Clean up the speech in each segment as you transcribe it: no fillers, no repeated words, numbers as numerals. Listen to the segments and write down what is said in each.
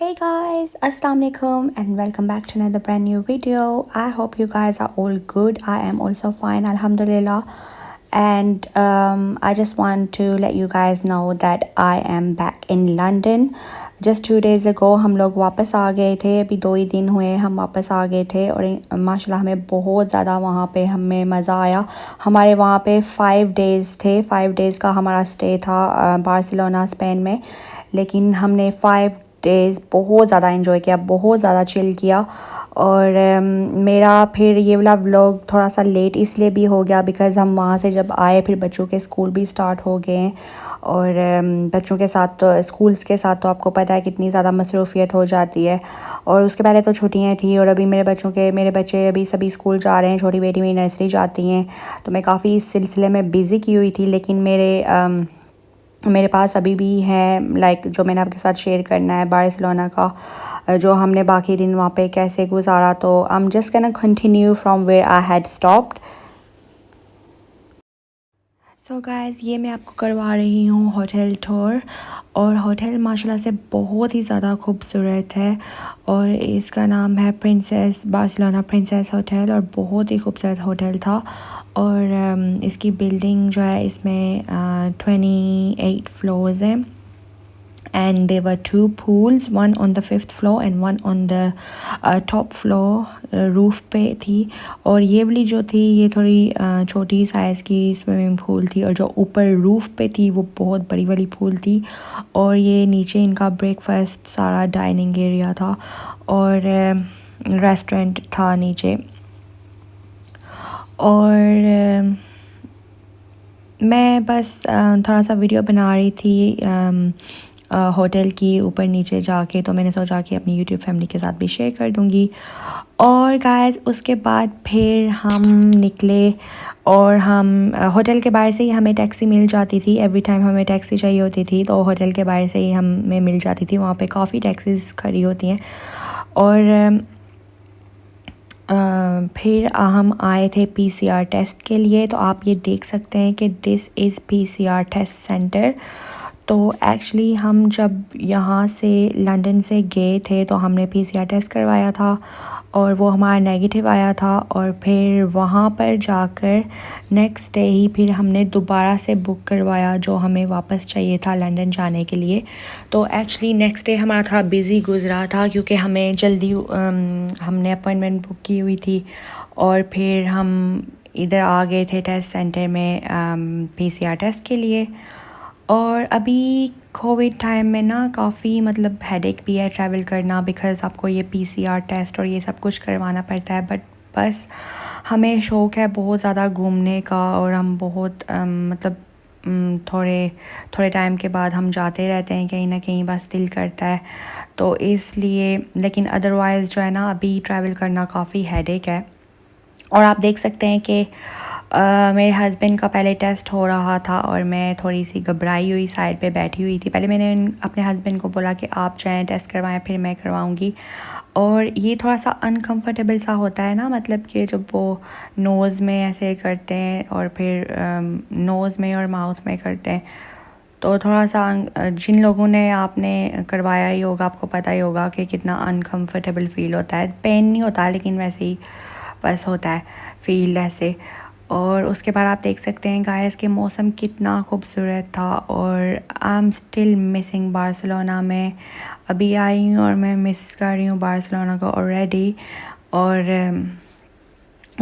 Hey guys, Assalamu alaikum and welcome back to another brand new video. I hope you guys are all good. I am also fine, Alhamdulillah. And I just want to let you guys know that I am back in London. Just 2 days ago हम लोग वापस आ गए थे. अभी 2 ही दिन हुए हम वापस आ गए थे और माशाल्लाह हमें बहुत ज़्यादा वहाँ पे हमें मज़ा आया. हमारे वहाँ पे 5 डेज़ थे. 5 डेज़ का हमारा स्टे था बार्सिलोना स्पेन में. लेकिन हमने 5 डेज़ बहुत ज़्यादा इन्जॉय किया, बहुत ज़्यादा चिल किया. और मेरा फिर ये वाला व्लॉग थोड़ा सा लेट इसलिए भी हो गया बिकॉज़ हम वहाँ से जब आए फिर बच्चों के स्कूल भी स्टार्ट हो गए हैं. और बच्चों के साथ तो स्कूल्स के साथ तो आपको पता है कितनी ज़्यादा मसरूफ़ियत हो जाती है. और उसके पहले तो छुट्टियाँ थी और अभी मेरे बच्चे अभी सभी स्कूल जा रहे हैं. छोटी बेटी मेरी नर्सरी जाती हैं तो मैं काफ़ी इस सिलसिले में बिज़ी की हुई थी. लेकिन मेरे पास अभी भी है जो मैंने आपके साथ शेयर करना है बार्सिलोना का जो हमने बाकी दिन वहाँ पे कैसे गुजारा. तो I am just gonna continue from where I had stopped. So guys, ये मैं आपको करवा रही हूँ होटल टूर. और होटल माशाल्लाह से बहुत ही ज़्यादा खूबसूरत है और इसका नाम है बार्सिलोना प्रिंसेस होटल. और बहुत ही खूबसूरत होटल था. और इसकी बिल्डिंग जो है इसमें 28 फ्लोर्स हैं. And there were 2 pools, one on the 5th floor and one on the top floor. Roof पे थी. और ये वाली जो थी ये थोड़ी छोटी साइज़ की स्विमिंग पूल थी. और जो ऊपर रूफ़ पे थी वो बहुत बड़ी वाली पूल थी. और ये नीचे इनका ब्रेकफास्ट सारा डाइनिंग एरिया था और रेस्टोरेंट था नीचे. और मैं बस थोड़ा सा वीडियो बना रही थी होटल की ऊपर नीचे जाके. तो मैंने सोचा कि अपनी यूट्यूब फैमिली के साथ भी शेयर कर दूँगी. और गाइस उसके बाद फिर हम निकले और हम होटल के बाहर से ही हमें टैक्सी मिल जाती थी. एवरी टाइम हमें टैक्सी चाहिए होती थी तो होटल के बाहर से ही हमें मिल जाती थी. वहाँ पे काफ़ी टैक्सीज खड़ी होती हैं. और फिर हम आए थे PCR टेस्ट के लिए. तो आप ये देख सकते हैं कि this is PCR test centre. तो एक्चुअली हम जब यहाँ से लंदन से गए थे तो हमने PCR टेस्ट करवाया था और वो हमारा नेगेटिव आया था. और फिर वहाँ पर जाकर नेक्स्ट डे ही फिर हमने दोबारा से बुक करवाया जो हमें वापस चाहिए था लंदन जाने के लिए. तो एक्चुअली नेक्स्ट डे हमारा थोड़ा बिज़ी गुज़रा था क्योंकि हमें जल्दी हमने अपॉइंटमेंट बुक की हुई थी. और फिर हम इधर आ गए थे टेस्ट सेंटर में PCR टेस्ट के लिए. और अभी कोविड टाइम में ना काफ़ी मतलब हेडेक भी है ट्रैवल करना बिकॉज़ आपको ये PCR टेस्ट और ये सब कुछ करवाना पड़ता है. बट बस हमें शौक़ है बहुत ज़्यादा घूमने का और हम बहुत थोड़े टाइम के बाद हम जाते रहते हैं कहीं ना कहीं. बस दिल करता है तो इसलिए. लेकिन अदरवाइज़ जो है ना अभी ट्रैवल करना काफ़ी हेडेक है. और आप देख सकते हैं कि मेरे हस्बैंड का पहले टेस्ट हो रहा था और मैं थोड़ी सी घबराई हुई साइड पे बैठी हुई थी. पहले मैंने अपने हस्बैंड को बोला कि आप जाएं टेस्ट करवाएं फिर मैं करवाऊंगी. और ये थोड़ा सा अनकंफर्टेबल सा होता है ना, मतलब कि जब वो नोज़ में ऐसे करते हैं और फिर नोज़ में और माउथ में करते हैं तो थोड़ा सा जिन लोगों ने आपने करवाया ही होगा आपको पता ही होगा कि कितना अनकंफर्टेबल फ़ील होता है. पेन नहीं होता लेकिन वैसे ही बस होता है फ़ील ऐसे. और उसके बाद आप देख सकते हैं गाइस कि मौसम कितना खूबसूरत था. और I am still missing Barcelona. मैं अभी आई हूँ और मैं मिस कर रही हूँ बार्सिलोना को ऑलरेडी. और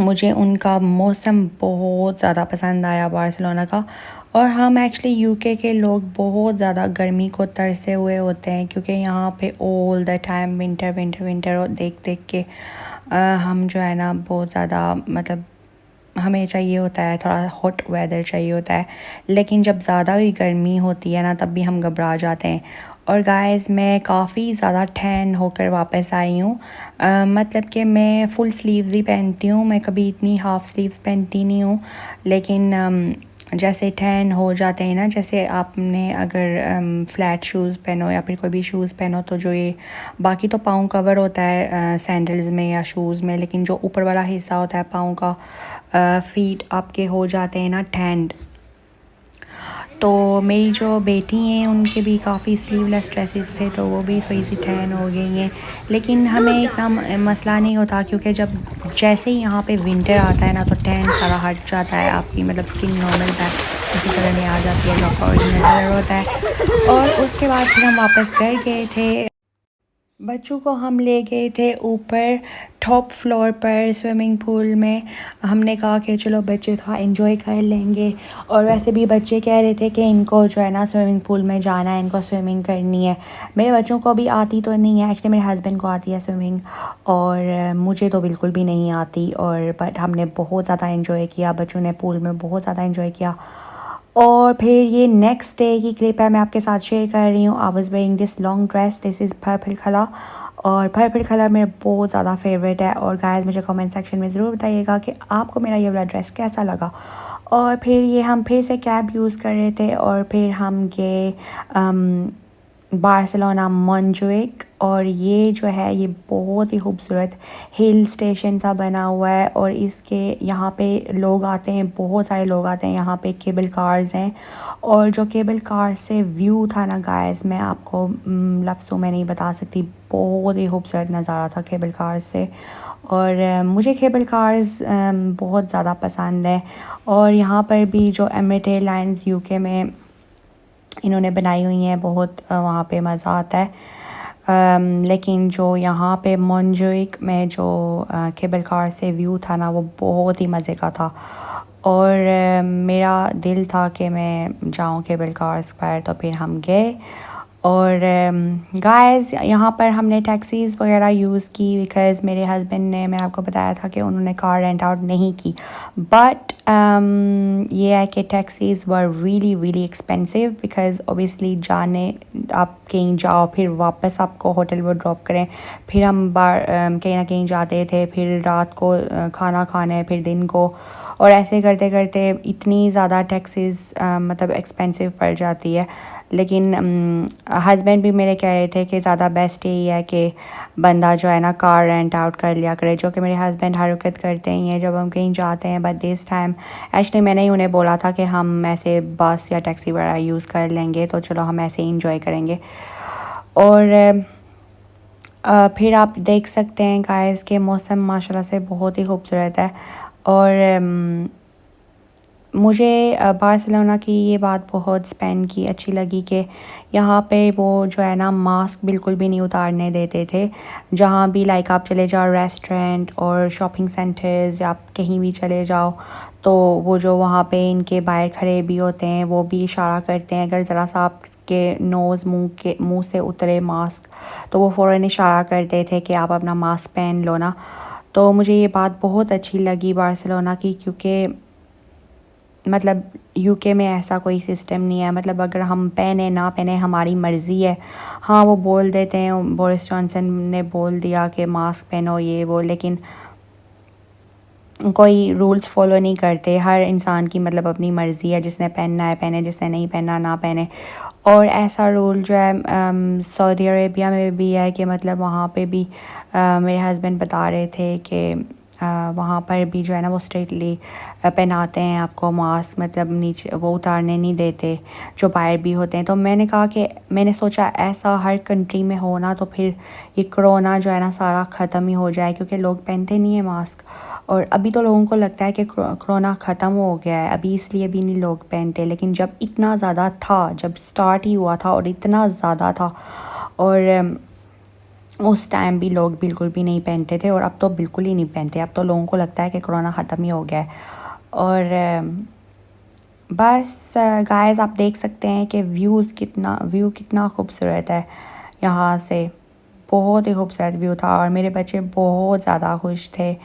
मुझे उनका मौसम बहुत ज़्यादा पसंद आया बार्सिलोना का. और हम एक्चुअली यूके के लोग बहुत ज़्यादा गर्मी को तरसे हुए होते हैं क्योंकि यहाँ पे all the time winter winter winter देख देख के हम जो है ना बहुत ज़्यादा मतलब हमें चाहिए होता है थोड़ा हॉट वेदर चाहिए होता है. लेकिन जब ज़्यादा ही गर्मी होती है ना तब भी हम घबरा जाते हैं. और गाइस मैं काफ़ी ज़्यादा टैन होकर वापस आई हूँ. मतलब कि मैं फुल स्लीव्स ही पहनती हूँ. मैं कभी इतनी हाफ़ स्लीव्स पहनती नहीं हूँ. लेकिन जैसे टैन हो जाते हैं ना, जैसे आपने अगर फ्लैट शूज़ पहनो या फिर कोई भी शूज़ पहनो तो जो ये बाकी तो पाँव कवर होता है सैंडल्स में या शूज़ में, लेकिन जो ऊपर वाला हिस्सा होता है पाँव का फीट आपके हो जाते हैं ना टैंड. तो मेरी जो बेटी हैं उनके भी काफ़ी स्लीवलेस ड्रेसेस थे, तो वो भी थोड़ी सी टैन हो गई हैं। लेकिन हमें इतना मसला नहीं होता, क्योंकि जब जैसे ही यहाँ पे विंटर आता है ना, तो टैन सारा हट जाता है, आपकी मतलब स्किन नॉर्मल बैक उसी कलर में आ जाती है जो आपका ओरिजिनल कलर होता है। और उसके बाद फिर हम वापस घर गए थे। बच्चों को हम ले गए थे ऊपर टॉप फ्लोर पर स्विमिंग पूल में। हमने कहा कि चलो बच्चे थोड़ा एंजॉय कर लेंगे, और वैसे भी बच्चे कह रहे थे कि इनको जो है ना स्विमिंग पूल में जाना है, इनको स्विमिंग करनी है। मेरे बच्चों को भी आती तो नहीं है, एक्चुअली मेरे हस्बैंड को आती है स्विमिंग, और मुझे तो बिल्कुल भी नहीं आती। और बट हमने बहुत ज़्यादा एंजॉय किया, बच्चों ने पूल में बहुत ज़्यादा एंजॉय किया। और फिर ये नेक्स्ट डे की क्लिप है, मैं आपके साथ शेयर कर रही हूँ। I was wearing this long dress, this is purple colour, और पर्पल कलर मेरा बहुत ज़्यादा फेवरेट है। और गाइस मुझे कमेंट सेक्शन में ज़रूर बताइएगा कि आपको मेरा ये वाला ड्रेस कैसा लगा। और फिर ये हम फिर से कैब यूज़ कर रहे थे, और फिर हम गए बार्सिलोना मोंजुइक। और ये जो है ये बहुत ही खूबसूरत हिल स्टेशन सा बना हुआ है, और इसके यहाँ पे लोग आते हैं, बहुत सारे लोग आते हैं। यहाँ पे केबल कार्स हैं, और जो केबल कार से व्यू था ना गाइस, मैं आपको लफ्ज़ों में नहीं बता सकती। बहुत ही खूबसूरत नज़ारा था केबल कार से। और मुझे केबल कार्स बहुत ज़्यादा पसंद है। और यहाँ पर भी जो एमिरेट एयरलाइंस यूके में इन्होंने बनाई हुई हैं, बहुत वहाँ पे मज़ा आता है। लेकिन जो यहाँ पे मोंजुइक में जो केबल कार से व्यू था ना, वो बहुत ही मज़े का था। और मेरा दिल था कि मैं जाऊँ केबल कार्स पर, तो फिर हम गए। और गाइस यहाँ पर हमने टैक्सीज़ वगैरह यूज़ की, बिकॉज़ मेरे हस्बैंड ने, मैं आपको बताया था कि उन्होंने कार रेंट आउट नहीं की। बट ये है कि taxis were really really expensive, because obviously जाने आप कहीं जाओ, फिर वापस आपको होटल वो ड्रॉप करें, फिर हम कहीं ना कहीं जाते थे, फिर रात को खाना खाने, फिर दिन को, और ऐसे करते करते इतनी ज़्यादा टैक्सीज़ मतलब एक्सपेंसिव पड़ जाती है। लेकिन हस्बैंड भी मेरे कह रहे थे कि ज़्यादा बेस्ट यही है कि बंदा जो है ना कार रेंट आउट कर लिया करे, जो कि मेरे हस्बैंड हर वक्त करते ही हैं जब हम कहीं जाते हैं। बट दिस टाइम एक्चुअली मैंने ही उन्हें बोला था कि हम ऐसे बस या टैक्सी वगैरह यूज़ कर लेंगे, तो चलो हम ऐसे ही इंजॉय करेंगे। और फिर आप देख सकते हैं गाइस के मौसम माशाल्लाह से बहुत ही खूबसूरत है। और मुझे बार्सिलोना की ये बात बहुत स्पेन की अच्छी लगी कि यहाँ पे वो जो है ना मास्क बिल्कुल भी नहीं उतारने देते थे। जहाँ भी लाइक आप चले जाओ रेस्टोरेंट और शॉपिंग सेंटर्स, या आप कहीं भी चले जाओ, तो वो जो वहाँ पे इनके बाहर खड़े भी होते हैं, वो भी इशारा करते हैं। अगर ज़रा सा आपके नोज़ मुंह से उतरे मास्क, तो वो फ़ौरन इशारा करते थे कि आप अपना मास्क पहन लो ना। तो मुझे ये बात बहुत अच्छी लगी बार्सिलोना की, क्योंकि मतलब यूके में ऐसा कोई सिस्टम नहीं है। मतलब अगर हम पहने ना पहने हमारी मर्ज़ी है। हाँ वो बोल देते हैं, बोरिस जॉनसन ने बोल दिया कि मास्क पहनो ये वो, लेकिन कोई रूल्स फॉलो नहीं करते। हर इंसान की मतलब अपनी मर्ज़ी है, जिसने पहनना है पहने, जिसने नहीं पहनना ना पहने। और ऐसा रूल जो है सऊदी अरेबिया में भी है कि मतलब वहाँ पे भी मेरे हस्बैंड बता रहे थे कि वहाँ पर भी जो है ना वो स्ट्रिक्टली पहनाते हैं आपको मास्क, मतलब नीचे वो उतारने नहीं देते जो बाहर भी होते हैं। तो मैंने कहा कि मैंने सोचा ऐसा हर कंट्री में हो ना, तो फिर ये कोरोना जो है ना सारा ख़त्म ही हो जाए, क्योंकि लोग पहनते नहीं है मास्क। और अभी तो लोगों को लगता है कि कोरोना ख़त्म हो गया है, अभी इसलिए भी नहीं लोग पहनते। लेकिन जब इतना ज़्यादा था, जब स्टार्ट ही हुआ था और इतना ज़्यादा था, और उस टाइम भी लोग बिल्कुल भी नहीं पहनते थे, और अब तो बिल्कुल ही नहीं पहनते। अब तो लोगों को लगता है कि कोरोना ख़त्म ही हो गया है। और बस गाइस आप देख सकते हैं कि व्यू कितना खूबसूरत है यहाँ से। बहुत ही खूबसूरत व्यू था, और मेरे बच्चे बहुत ज़्यादा खुश थे।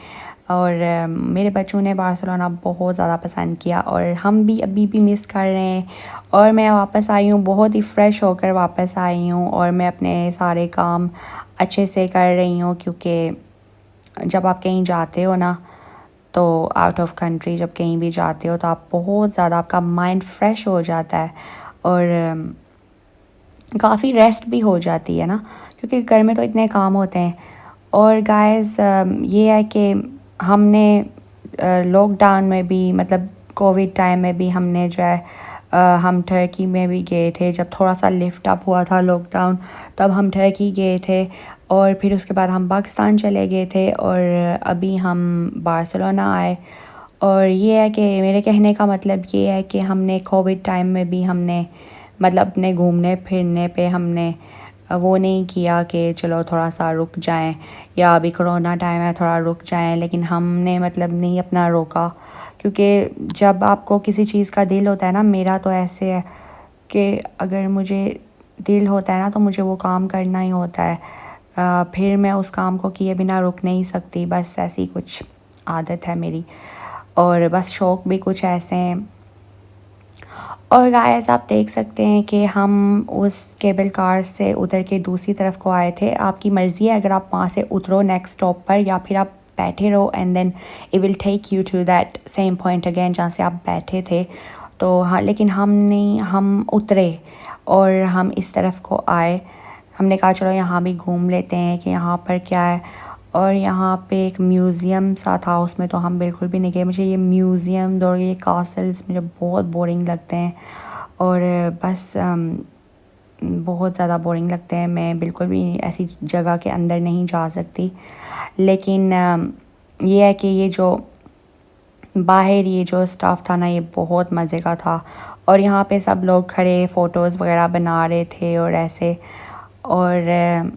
और मेरे बच्चों ने बार्सिलोना बहुत ज़्यादा पसंद किया, और हम भी अभी भी मिस कर रहे हैं। और मैं वापस आई हूँ, बहुत ही फ़्रेश होकर वापस आई हूँ, और मैं अपने सारे काम अच्छे से कर रही हूँ। क्योंकि जब आप कहीं जाते हो ना, तो आउट ऑफ कंट्री जब कहीं भी जाते हो, तो आप बहुत ज़्यादा, आपका माइंड फ्रेश हो जाता है, और काफ़ी रेस्ट भी हो जाती है ना, क्योंकि घर में तो इतने काम होते हैं। और गाइस ये है कि हमने लॉकडाउन में भी, मतलब कोविड टाइम में भी हमने जो है हम टर्की में भी गए थे जब थोड़ा सा लिफ्ट अप हुआ था लॉकडाउन, तब हम टर्की गए थे। और फिर उसके बाद हम पाकिस्तान चले गए थे और अभी हम बार्सिलोना आए। और ये है कि मेरे कहने का मतलब ये है कि हमने कोविड टाइम में भी हमने मतलब अपने घूमने फिरने पे हमने वो नहीं किया कि चलो थोड़ा सा रुक जाएं, या अभी कोरोना टाइम है थोड़ा रुक जाएं, लेकिन हमने मतलब नहीं अपना रोका। क्योंकि जब आपको किसी चीज़ का दिल होता है ना, मेरा तो ऐसे है कि अगर मुझे दिल होता है ना तो मुझे वो काम करना ही होता है। फिर मैं उस काम को किए बिना रुक नहीं सकती, बस ऐसी कुछ आदत है मेरी। और बस शौक़ भी कुछ ऐसे हैं। और गाइस आप देख सकते हैं कि हम उस केबल कार से उतर के दूसरी तरफ को आए थे। आपकी मर्ज़ी है अगर आप वहाँ से उतरो नेक्स्ट स्टॉप पर, या फिर आप बैठे रहो and then it will take you to that same point again जहाँ से आप बैठे थे। तो हाँ, लेकिन हम उतरे और हम इस तरफ को आए। हमने कहा चलो यहाँ भी घूम लेते हैं कि यहाँ पर क्या है। और यहाँ पे एक म्यूज़ियम सा था, उसमें तो हम बिल्कुल भी नहीं गए। मुझे ये म्यूज़ियम और ये कासल्स मुझे बहुत बोरिंग लगते हैं, और बस बहुत ज़्यादा बोरिंग लगते हैं। मैं बिल्कुल भी ऐसी जगह के अंदर नहीं जा सकती। लेकिन ये है कि ये जो बाहर ये जो स्टाफ था ना, ये बहुत मज़े का था। और यहाँ पे सब लोग खड़े फ़ोटोज़ वगैरह बना रहे थे और ऐसे, और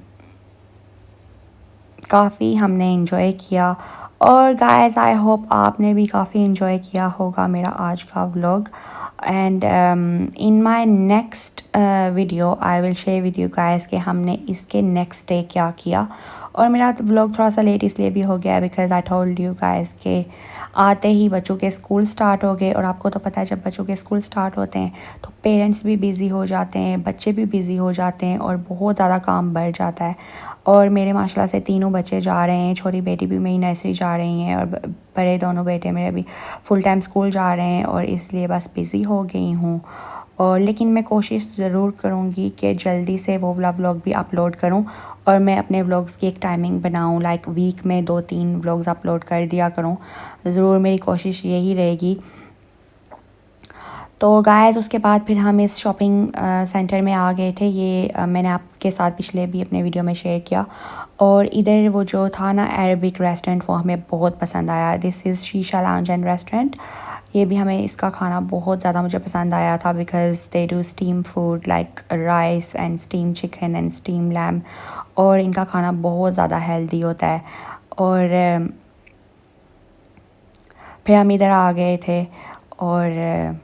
काफ़ी हमने इंजॉय किया। और गाइस आई होप आपने भी काफ़ी इंजॉय किया होगा मेरा आज का vlog. And in my next video I will share with you guys कि हमने इसके नेक्स्ट डे क्या किया। और मेरा व्लॉग थोड़ा सा लेट इसलिए भी हो गया because I told you guys के आते ही बच्चों के स्कूल स्टार्ट हो गए। और आपको तो पता है जब बच्चों के स्कूल स्टार्ट होते हैं तो पेरेंट्स भी बिज़ी हो जाते हैं, बच्चे भी बिज़ी हो जाते हैं, और बहुत ज़्यादा काम बढ़ जाता है। और मेरे माशाल्लाह से तीनों बच्चे जा रहे हैं, छोटी बेटी भी मेरी नर्सरी जा रही हैं, और बड़े दोनों बेटे मेरे भी फुल टाइम स्कूल जा रहे हैं, और इसलिए बस बिज़ी हो गई हूँ। और लेकिन मैं कोशिश ज़रूर करूँगी कि जल्दी से वो वाला व्लॉग भी अपलोड करूँ, और मैं अपने व्लॉग्स की एक टाइमिंग बनाऊँ, लाइक वीक में 2-3 व्लॉग्स अपलोड कर दिया करूँ। ज़रूर मेरी कोशिश यही रहेगी। तो गाइस उसके बाद फिर हम इस शॉपिंग सेंटर में आ गए थे। ये मैंने आपके साथ पिछले भी अपने वीडियो में शेयर किया। और इधर वो जो था ना अरबिक रेस्टोरेंट, वो हमें बहुत पसंद आया। दिस इज़ शीशा लाउंज एंड रेस्टोरेंट। ये भी हमें इसका खाना बहुत ज़्यादा मुझे पसंद आया था because they do steam food like rice and steam chicken and steam lamb, और इनका खाना बहुत ज़्यादा हेल्दी होता है। और फिर हम इधर आ गए थे, और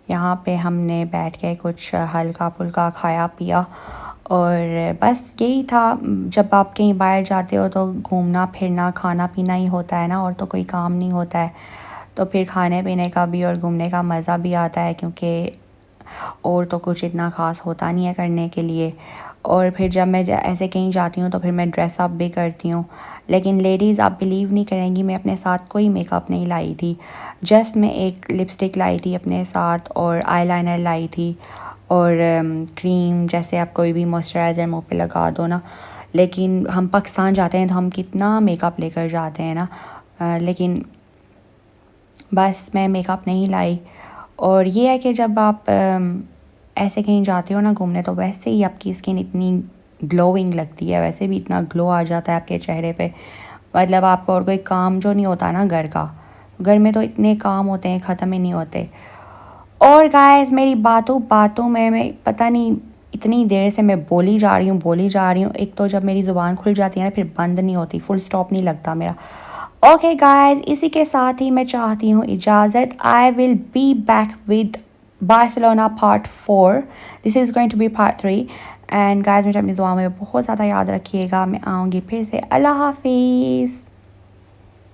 यहाँ पे हमने बैठ के कुछ हल्का फुल्का खाया पिया। और बस यही था, जब आप कहीं बाहर जाते हो तो घूमना फिरना खाना पीना ही होता है ना, और तो कोई काम नहीं होता है। तो फिर खाने पीने का भी और घूमने का मज़ा भी आता है, क्योंकि और तो कुछ इतना ख़ास होता नहीं है करने के लिए। और फिर जब मैं ऐसे कहीं जाती हूँ तो फिर मैं ड्रेस अप भी करती हूँ। लेकिन लेडीज़ आप बिलीव नहीं करेंगी, मैं अपने साथ कोई मेकअप नहीं लाई थी। जस्ट मैं एक लिपस्टिक लाई थी अपने साथ, और आईलाइनर लाई थी, और क्रीम, जैसे आप कोई भी मॉइस्चराइज़र मुँह पे लगा दो ना। लेकिन हम पाकिस्तान जाते हैं तो हम कितना मेकअप लेकर जाते हैं ना, लेकिन बस मैं मेकअप नहीं लाई। और ये है कि जब आप ऐसे कहीं जाते हो ना घूमने, तो वैसे ही आपकी स्किन इतनी ग्लोइंग लगती है, वैसे भी इतना ग्लो आ जाता है आपके चेहरे पे। मतलब आपको और कोई काम जो नहीं होता ना घर का, घर में तो इतने काम होते हैं ख़त्म ही नहीं होते। और गाइस मेरी बातों बातों में मैं पता नहीं इतनी देर से मैं बोली जा रही हूँ। एक तो जब मेरी ज़ुबान खुल जाती है ना फिर बंद नहीं होती, फुल स्टॉप नहीं लगता मेरा। ओके गाइस, इसी के साथ ही मैं चाहती हूँ इजाज़त। I will be back with Barcelona part 4। This is going to be part 3। And guys मुझे अपनी दुआ में बहुत ज़्यादा याद रखिएगा। मैं आऊँगी फिर से। अल्लाह हाफिज़।